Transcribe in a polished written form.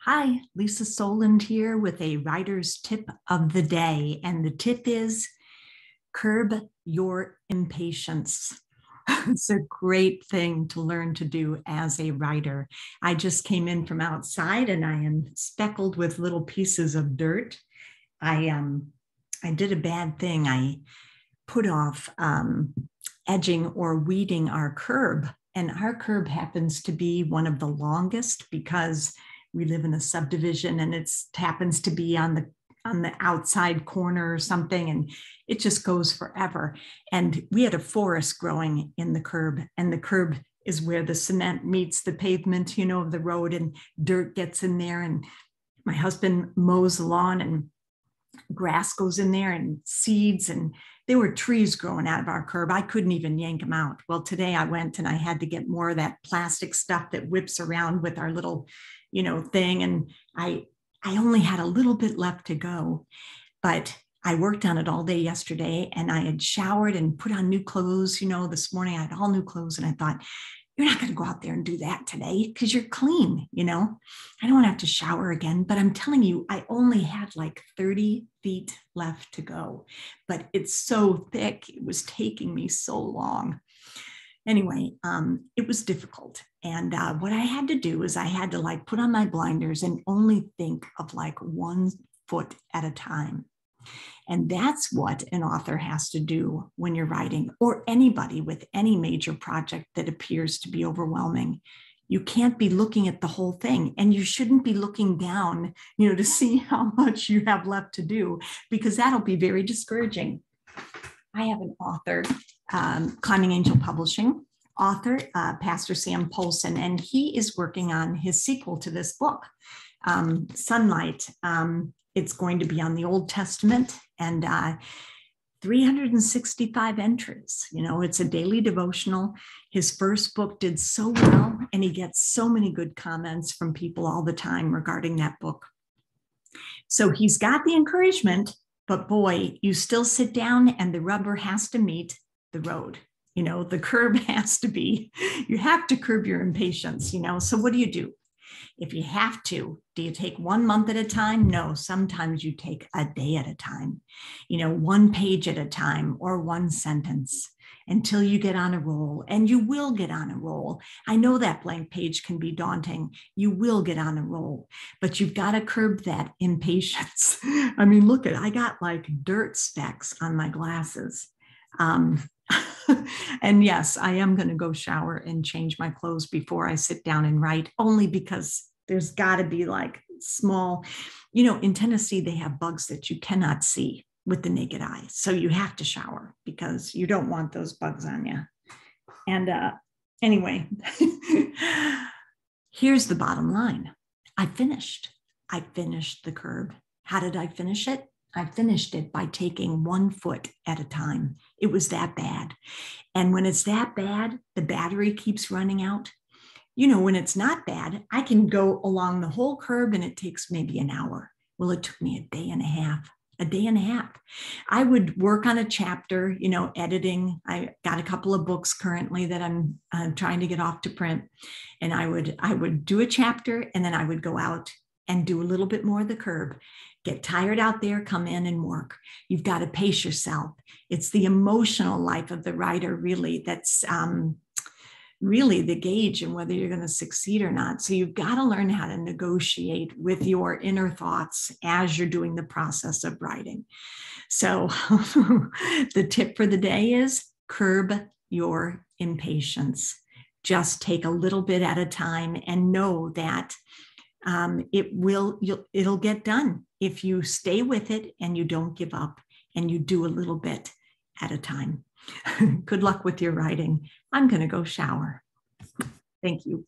Hi, Lisa Soland here with a writer's tip of the day. And the tip is curb your impatience. It's a great thing to learn to do as a writer. I just came in from outside and I am speckled with little pieces of dirt. I did a bad thing. I put off edging or weeding our curb. And our curb happens to be one of the longest because we live in a subdivision and it happens to be on the outside corner or something, and it just goes forever. And we had a forest growing in the curb, and the curb is where the cement meets the pavement, of the road, and dirt gets in there. And my husband mows the lawn and grass goes in there and seeds, and there were trees growing out of our curb. I couldn't even yank them out. Well, today I went and I had to get more of that plastic stuff that whips around with our little, thing. And I only had a little bit left to go, but I worked on it all day yesterday, and I had showered and put on new clothes. This morning I had all new clothes, and I thought, you're not going to go out there and do that today because you're clean. I don't have to shower again, but I'm telling you, I only had like 30 feet left to go, but it's so thick. It was taking me so long. Anyway, it was difficult. And what I had to do is I had to put on my blinders and only think of 1 foot at a time. And that's what an author has to do when you're writing, or anybody with any major project that appears to be overwhelming. You can't be looking at the whole thing, and you shouldn't be looking down, to see how much you have left to do, because that'll be very discouraging. I have an author, Climbing Angel Publishing author, Pastor Sam Polson, and he is working on his sequel to this book, Sonlight. It's going to be on the Old Testament, and 365 entries. It's a daily devotional. His first book did so well, and he gets so many good comments from people all the time regarding that book. So he's got the encouragement, but boy, you still sit down and the rubber has to meet the road. The curb has to be, you have to curb your impatience, So what do? If you have to, do you take 1 month at a time? No, sometimes you take a day at a time, 1 page at a time, or 1 sentence, until you get on a roll. And you will get on a roll. I know that blank page can be daunting. You will get on a roll, but you've got to curb that impatience. I mean, look I got dirt specks on my glasses. And yes, I am going to go shower and change my clothes before I sit down and write, only because there's got to be small, in Tennessee, they have bugs that you cannot see with the naked eye. So you have to shower because you don't want those bugs on you. And anyway, here's the bottom line. I finished the curb. How did I finish it? I finished it by taking 1 foot at a time. It was that bad. And when it's that bad, the battery keeps running out. When it's not bad, I can go along the whole curb and it takes maybe an hour. Well, it took me a day and a half. I would work on a chapter, editing. I got a couple of books currently that I'm trying to get off to print. And I would do a chapter, and then I would go out and do a little bit more of the curb. Get tired out there, come in and work. You've got to pace yourself. It's the emotional life of the writer, really, that's really the gauge in whether you're going to succeed or not. So you've got to learn how to negotiate with your inner thoughts as you're doing the process of writing. So the tip for the day is curb your impatience. Just take a little bit at a time and know that it'll get done if you stay with it and you don't give up and you do a little bit at a time. Good luck with your writing. I'm going to go shower. Thank you.